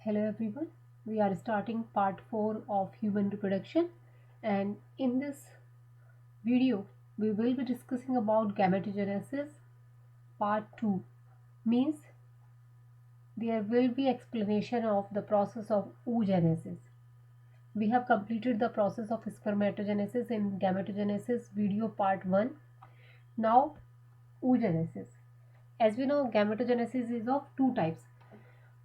Hello everyone, we are starting part 4 of human reproduction, and in this video we will be discussing about gametogenesis part 2. Means there will be explanation of the process of oogenesis. We have completed the process of spermatogenesis in gametogenesis video part 1. Now oogenesis. As we know, gametogenesis is of two types.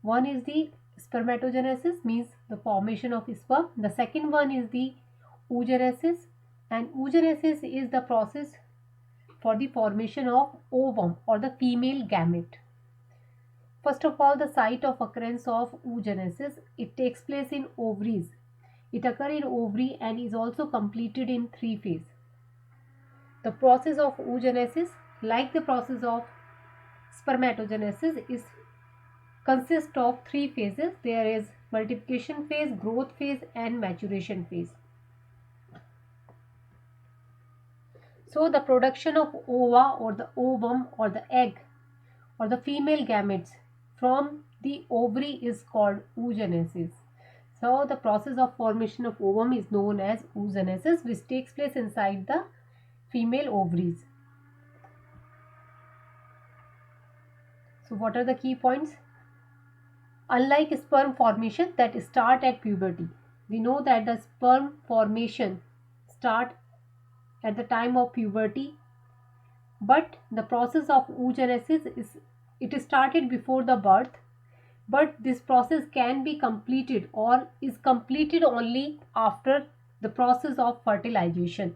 One is the spermatogenesis, means the formation of sperm. The second one is the oogenesis, and oogenesis is the process for the formation of ovum or the female gamete. First of all, the site of occurrence of oogenesis, it takes place in ovaries. It occurs in ovary and is also completed in three phases. The process of oogenesis, like the process of spermatogenesis, is consists of three phases. There is multiplication phase, growth phase, and maturation phase. So the production of ova or the ovum or the egg or the female gametes from the ovary is called oogenesis. So the process of formation of ovum is known as oogenesis, which takes place inside the female ovaries. So what are the key points? Unlike sperm formation that start at puberty, we know that the sperm formation start at the time of puberty, but the process of oogenesis is started before the birth, but this process can be completed or is completed only after the process of fertilization.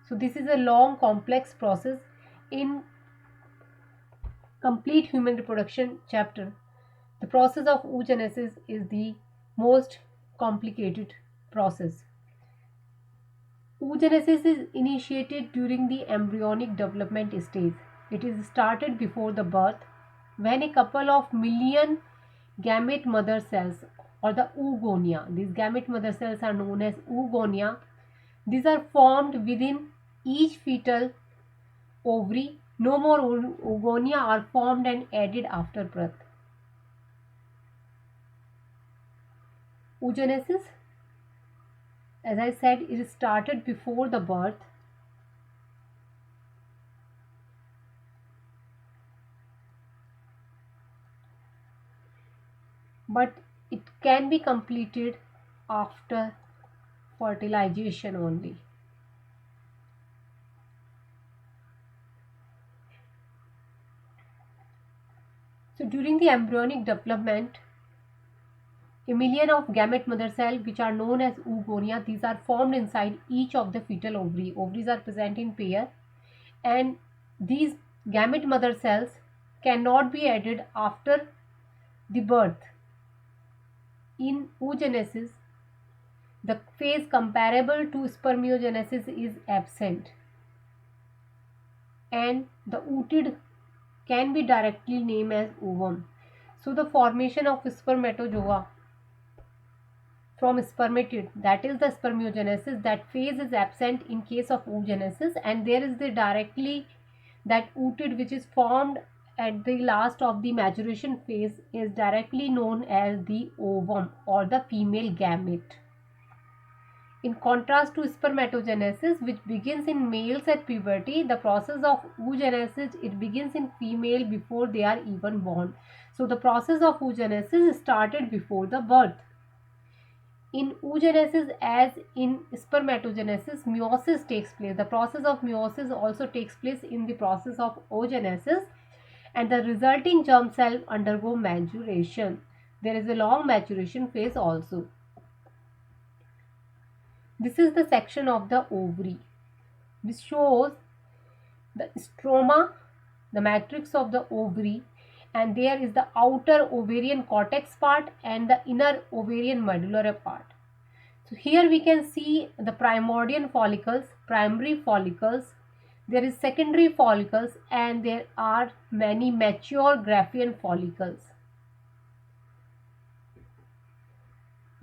So this is a long complex process. In complete human reproduction chapter, the process of oogenesis is the most complicated process. Oogenesis is initiated during the embryonic development stage. It is started before the birth when a couple of million gamete mother cells or the oogonia, these gamete mother cells are known as oogonia, these are formed within each fetal ovary. No more oogonia are formed and added after birth. Oogenesis, as I said, it started before the birth. But it can be completed after fertilization only. So during the embryonic development, a million of gamete mother cells, which are known as oogonia, these are formed inside each of the fetal ovary. Ovaries are present in pair, and these gamete mother cells cannot be added after the birth. In oogenesis, the phase comparable to spermiogenesis is absent, and the ooted can be directly named as ovum. So the formation of spermatozoa from spermatid, that is the spermiogenesis, that phase is absent in case of oogenesis, and there is the directly that ooted which is formed at the last of the maturation phase is directly known as the ovum or the female gamete. In contrast to spermatogenesis, which begins in males at puberty, the process of oogenesis, it begins in female before they are even born. So the process of oogenesis started before the birth. In oogenesis, as in spermatogenesis, meiosis takes place. The process of meiosis also takes place in the process of oogenesis, and the resulting germ cell undergo maturation. There is a long maturation phase also. This is the section of the ovary. This shows the stroma, the matrix of the ovary, and there is the outer ovarian cortex part and the inner ovarian medullary part. So here we can see the primordial follicles, primary follicles, there is secondary follicles, and there are many mature Graafian follicles.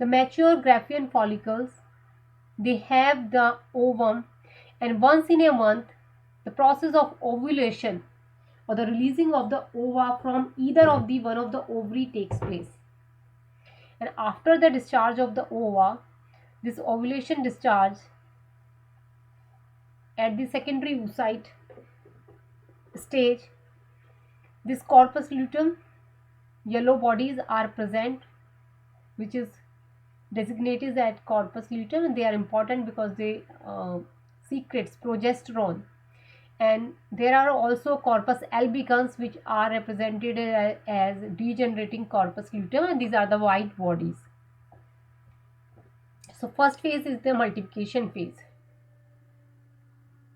The mature Graafian follicles, they have the ovum, and once in a month the process of ovulation or the releasing of the ova from either of the one of the ovary takes place. And after the discharge of the ova, this ovulation discharge, at the secondary oocyte stage, this corpus luteum yellow bodies are present, which is designated as corpus luteum, and they are important because they secretes progesterone. And there are also corpus albicans, which are represented as degenerating corpus luteum, and these are the white bodies. So first phase is the multiplication phase.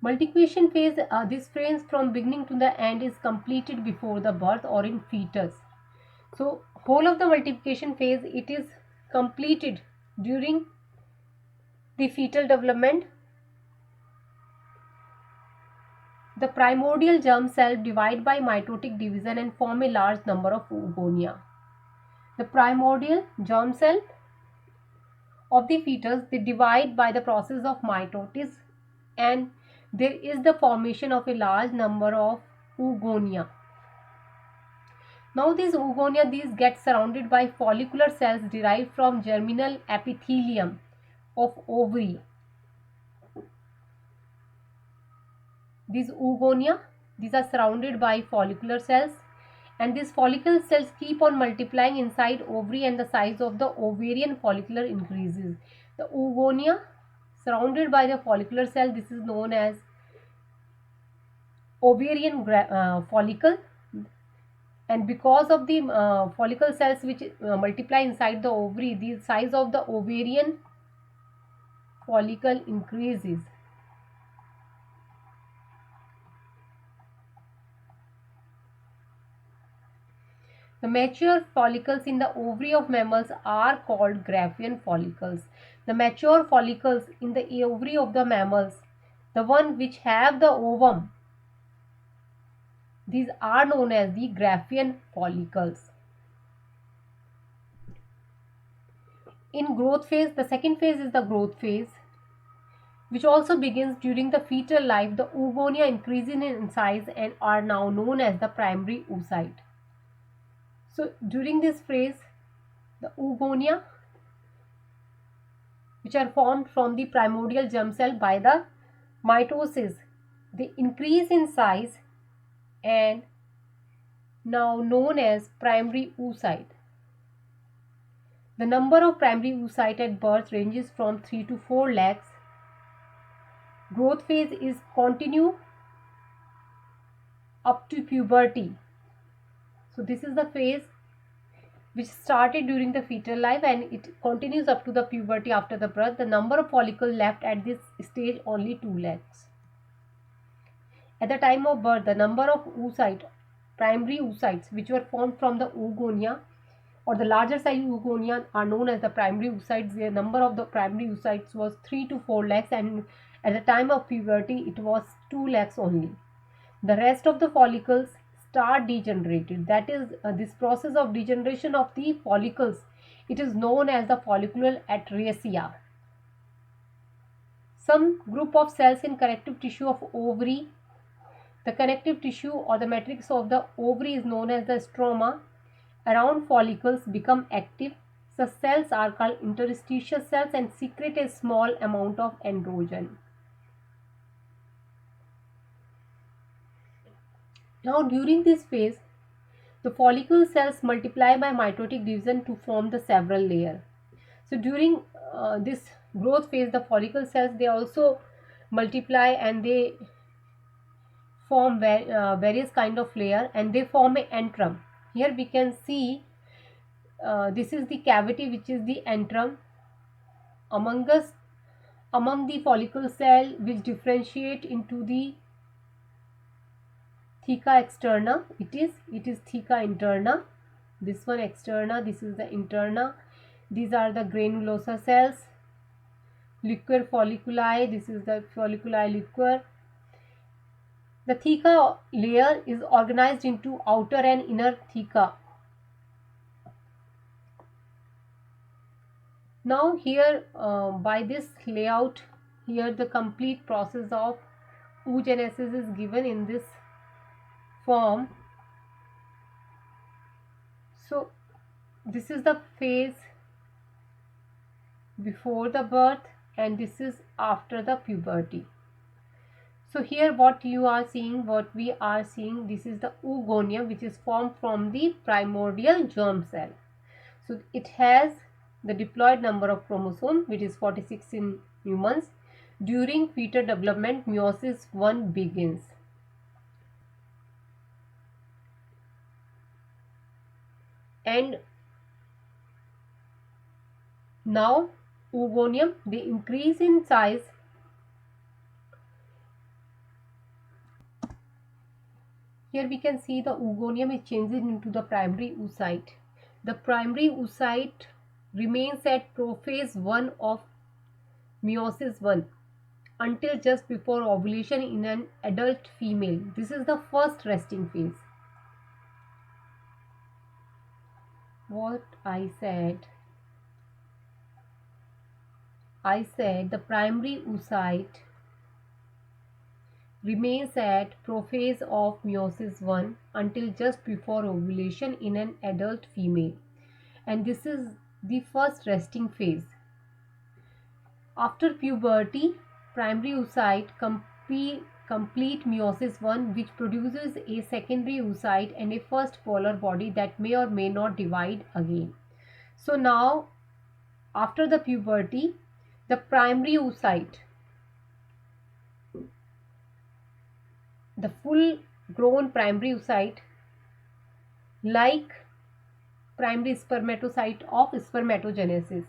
Multiplication phase, this phase from beginning to the end is completed before the birth or in fetus. So whole of the multiplication phase, it is completed during the fetal development. The primordial germ cell divide by mitotic division and form a large number of oogonia. The primordial germ cell of the fetus, they divide by the process of mitosis, and there is the formation of a large number of oogonia. Now these oogonia, these get surrounded by follicular cells derived from germinal epithelium of ovary. These oogonia, these are surrounded by follicular cells, and these follicle cells keep on multiplying inside ovary, and the size of the ovarian follicle increases. The oogonia surrounded by the follicular cell, this is known as ovarian follicle. And because of the follicle cells which multiply inside the ovary, the size of the ovarian follicle increases. The mature follicles in the ovary of mammals are called Graafian follicles. The mature follicles in the ovary of the mammals, the one which have the ovum, these are known as the Graafian follicles. In growth phase, the second phase is the growth phase, which also begins during the fetal life. The oogonia increasing in size and are now known as the primary oocyte. So during this phase, the oogonia, which are formed from the primordial germ cell by the mitosis, they increase in size and now known as primary oocyte. The number of primary oocyte at birth ranges from 3 to 4 lakhs. Growth phase is continue up to puberty. So this is the phase which started during the fetal life and it continues up to the puberty after the birth. The number of follicles left at this stage only 2 lakhs. At the time of birth, the number of primary oocytes which were formed from the oogonia or the larger size oogonia are known as the primary oocytes. The number of the primary oocytes was 3 to 4 lakhs, and at the time of puberty it was 2 lakhs only. The rest of the follicles start degenerated. That is, this process of degeneration of the follicles, it is known as the follicular atresia. Some group of cells in connective tissue of ovary, the connective tissue or the matrix of the ovary is known as the stroma, around follicles become active. The cells are called interstitial cells and secrete a small amount of androgen. Now during this phase, the follicle cells multiply by mitotic division to form the several layer. So during this growth phase, the follicle cells, they also multiply and they form various kind of layer and they form a antrum. Here we can see this is the cavity which is the antrum among the follicle cell, which differentiate into the theca externa. It is theca interna. This one externa, this is the interna. These are the granulosa cells. Liquor folliculi, this is the folliculi liquor. The theca layer is organized into outer and inner theca. Now here by this layout, here the complete process of oogenesis is given in this form. So this is the phase before the birth and this is after the puberty. So here what you are seeing, what we are seeing, this is the oogonia which is formed from the primordial germ cell. So it has the diploid number of chromosomes which is 46 in humans. During fetal development, meiosis 1 begins. And now oogonium, they increase in size. Here we can see the oogonium is changing into the primary oocyte. The primary oocyte remains at prophase 1 of meiosis 1 until just before ovulation in an adult female. This is the first resting phase. What I said the primary oocyte remains at prophase of meiosis 1 until just before ovulation in an adult female, and this is the first resting phase. After puberty, primary oocyte complete meiosis 1 which produces a secondary oocyte and a first polar body that may or may not divide again. So now after the puberty, the primary oocyte, the full grown primary oocyte, like primary spermatocyte of spermatogenesis,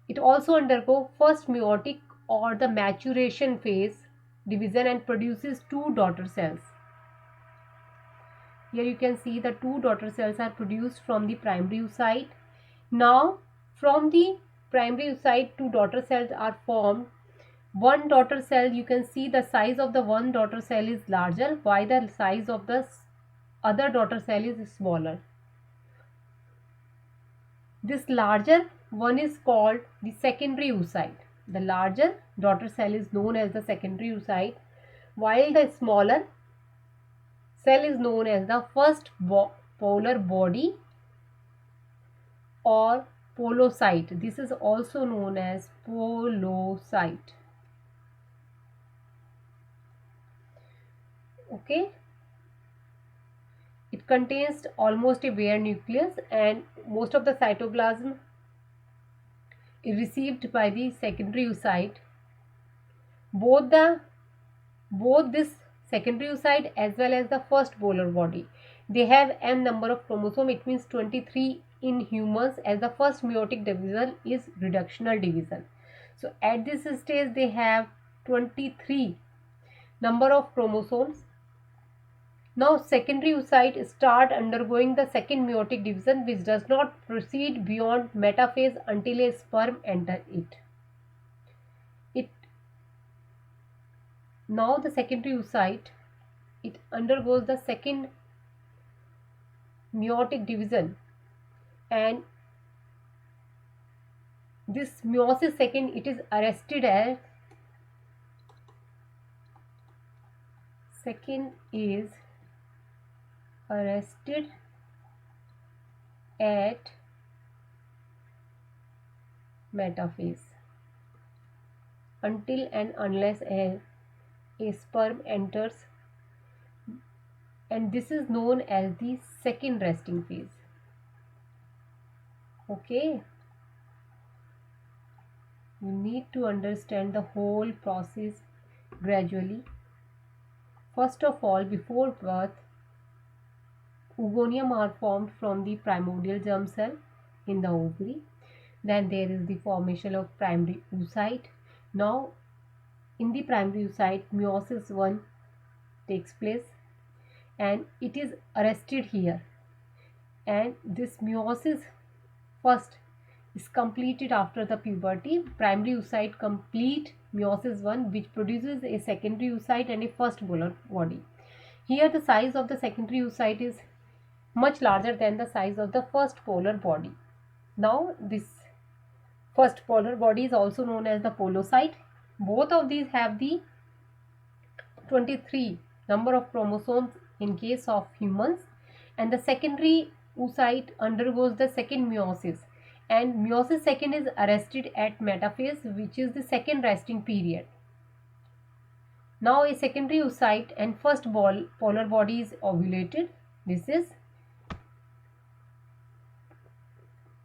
it also undergoes first meiotic or the maturation phase division and produces two daughter cells. Here you can see the two daughter cells are produced from the primary oocyte. Now from the primary oocyte, two daughter cells are formed. One daughter cell, you can see the size of the one daughter cell is larger while the size of the other daughter cell is smaller. This larger one is called the secondary oocyte. The larger daughter cell is known as the secondary oocyte, while the smaller cell is known as the first polar body or polocyte. This is also known as polocyte. Okay. It contains almost a bare nucleus and most of the cytoplasm is received by the secondary oocyte. Both this secondary oocyte as well as the first polar body, they have m number of chromosomes. It means 23 in humans, as the first meiotic division is reductional division. So at this stage they have 23 number of chromosomes. Now secondary oocyte start undergoing the second meiotic division which does not proceed beyond metaphase until a sperm enter it. Now the secondary oocyte, it undergoes the second meiotic division, and this meiosis second, it is arrested at metaphase until and unless a sperm enters, and this is known as the second resting phase. Okay, you need to understand the whole process gradually. First of all, before birth, oogonium are formed from the primordial germ cell in the ovary. Then there is the formation of primary oocyte. Now in the primary oocyte, meiosis 1 takes place and it is arrested here, and this meiosis first is completed after the puberty. Primary oocyte complete meiosis 1 which produces a secondary oocyte and a first polar body. Here the size of the secondary oocyte is much larger than the size of the first polar body. Now this first polar body is also known as the polocyte. Both of these have the 23 number of chromosomes in case of humans, and the secondary oocyte undergoes the second meiosis and meiosis second is arrested at metaphase, which is the second resting period. Now a secondary oocyte and first polar body is ovulated. This is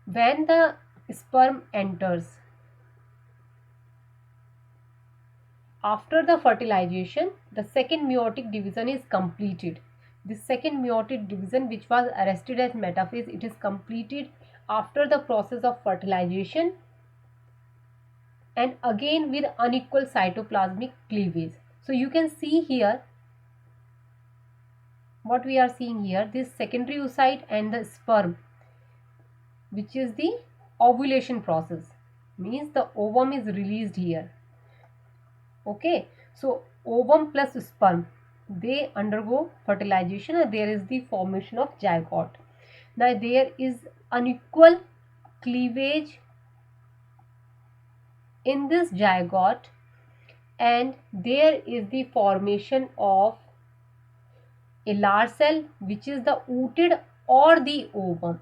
when the sperm enters. After the fertilization, the second meiotic division is completed. The second meiotic division, which was arrested as metaphase, it is completed after the process of fertilization and again with unequal cytoplasmic cleavage. So you can see here what we are seeing here, this secondary oocyte and the sperm, which is the ovulation process, means the ovum is released here. Okay, so ovum plus sperm, they undergo fertilization and there is the formation of zygote. Now there is unequal cleavage in this zygote and there is the formation of a large cell, which is the ooted or the ovum.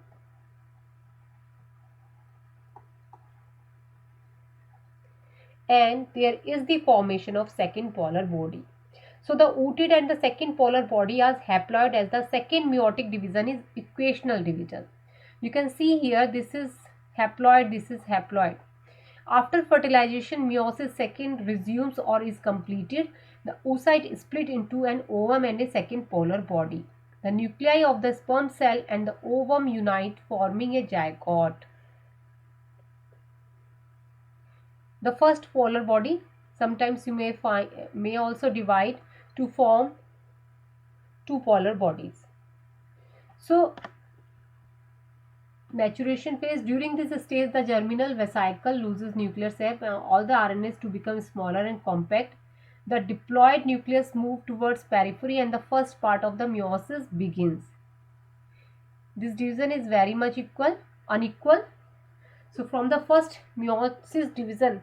And there is the formation of second polar body. So the ooted and the second polar body are haploid, as the second meiotic division is equational division. You can see here, this is haploid, this is haploid. After fertilization, meiosis second resumes or is completed. The oocyte is split into an ovum and a second polar body. The nuclei of the sperm cell and the ovum unite, forming a zygote. The first polar body, sometimes you may also divide to form two polar bodies. So maturation phase, during this stage the germinal vesicle loses nuclear shape and all the RNAs to become smaller and compact. The diploid nucleus moves towards periphery and the first part of the meiosis begins. This division is very much unequal. So from the first meiosis division,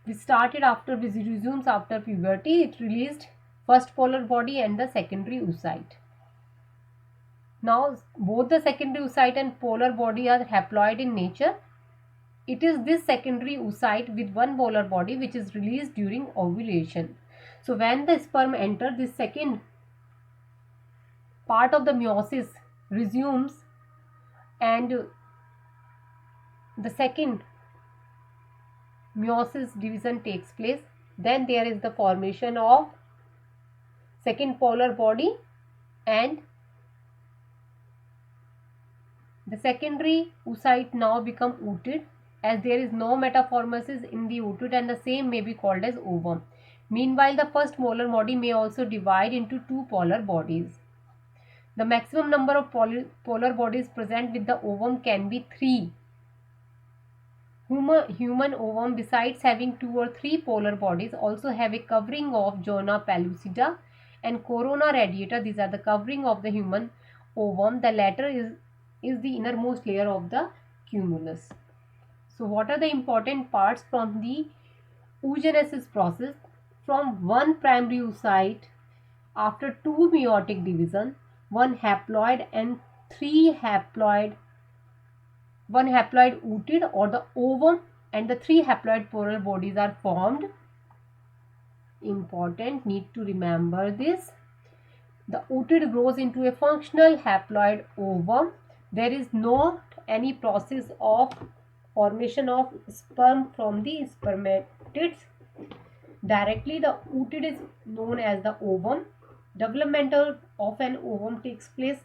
we started after resumes after puberty, it released first polar body and the secondary oocyte. Now both the secondary oocyte and polar body are haploid in nature. It is this secondary oocyte with one polar body which is released during ovulation. So when the sperm enters, this second part of the meiosis resumes and the second meiosis division takes place. Then there is the formation of second polar body and the secondary oocyte now become ooted, as there is no metamorphosis in the ooted and the same may be called as ovum. Meanwhile, the first polar body may also divide into two polar bodies. The maximum number of polar bodies present with the ovum can be 3. Human ovum, besides having 2 or 3 polar bodies, also have a covering of zona pellucida and corona radiata. These are the covering of the human ovum. The latter is the innermost layer of the cumulus. So what are the important parts from the oogenesis process? From one primary oocyte, after 2 meiotic division, one haploid and 3 haploid, one haploid ooted or the ovum and the 3 haploid polar bodies are formed. Important, need to remember this. The ooted grows into a functional haploid ovum. There is not any process of formation of sperm from the spermatids. Directly, the ooted is known as the ovum. Developmental of an ovum takes place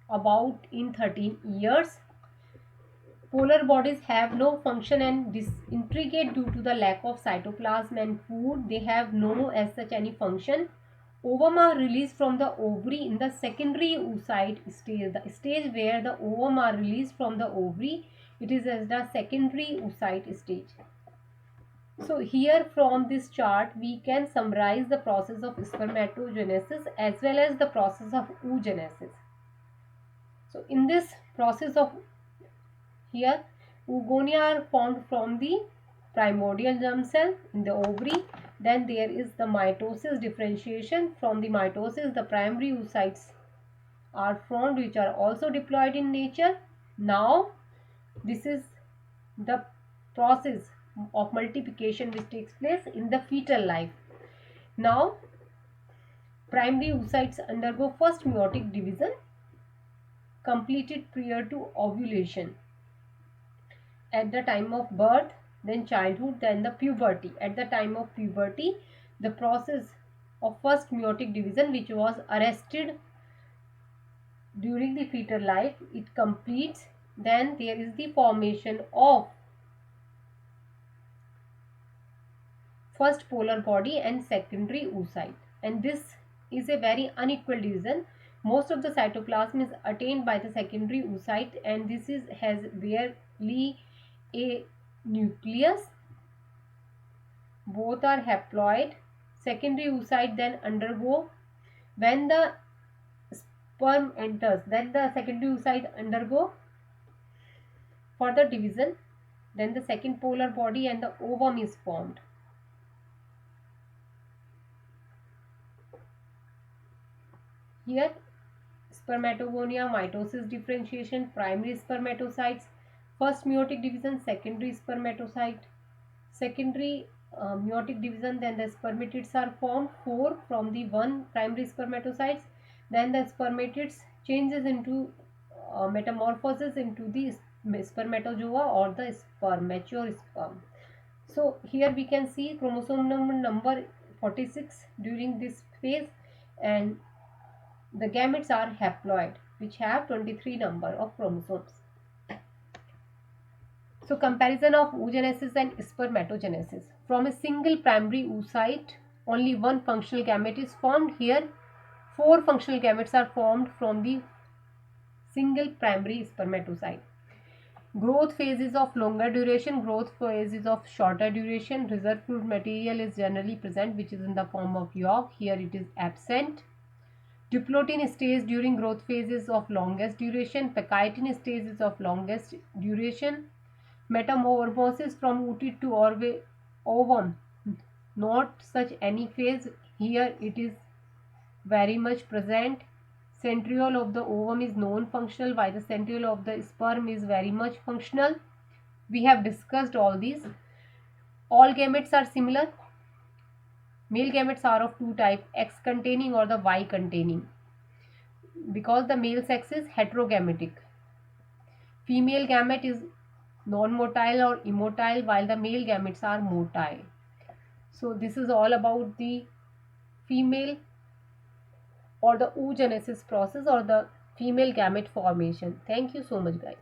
about in 13 years. Polar bodies have no function and disintegrate due to the lack of cytoplasm and food. They have no as such any function. Ovum are released from the ovary in the secondary oocyte stage. The stage where the ovum are released from the ovary, it is as the secondary oocyte stage. So here from this chart we can summarize the process of spermatogenesis as well as the process of oogenesis. So in this process of here, oogonia are formed from the primordial germ cell in the ovary. Then there is the mitosis differentiation. From the mitosis, the primary oocytes are formed, which are also diploid in nature. Now, this is the process of multiplication which takes place in the fetal life. Now, primary oocytes undergo first meiotic division completed prior to ovulation at the time of birth, then childhood, then the puberty. At the time of puberty, the process of first meiotic division, which was arrested during the fetal life, it completes. Then there is the formation of first polar body and secondary oocyte, and this is a very unequal division. Most of the cytoplasm is attained by the secondary oocyte, and this is has barely a nucleus. Both are haploid. Secondary oocyte then undergo, when the sperm enters, then the secondary oocyte undergo further division, then the second polar body and the ovum is formed. Here, spermatogonia, mitosis, differentiation, primary spermatocytes, first meiotic division, secondary spermatocyte, secondary meiotic division, then the spermatids are formed, 4 from the 1 primary spermatocytes, then the spermatids changes into metamorphosis into the spermatozoa or the sperm, mature sperm. So here we can see chromosome number 46 during this phase, and the gametes are haploid, which have 23 number of chromosomes. So comparison of oogenesis and spermatogenesis. From a single primary oocyte, only one functional gamete is formed. Here, 4 functional gametes are formed from the single primary spermatocyte. Growth phase is of longer duration, growth phase is of shorter duration. Reserve fluid material is generally present, which is in the form of yolk. Here it is absent. Diplotin stays during growth phases of longest duration. Pakitin stays of longest duration. Metamorphosis from oocyte to ovum, not such any phase. Here it is very much present. Centriole of the ovum is non-functional, while the centriole of the sperm is very much functional. We have discussed all these. All gametes are similar. Male gametes are of two types, X containing or the Y containing, because the male sex is heterogametic. Female gamete is non-motile or immotile, while the male gametes are motile. So this is all about the female or the oogenesis process or the female gamete formation. Thank you so much, guys.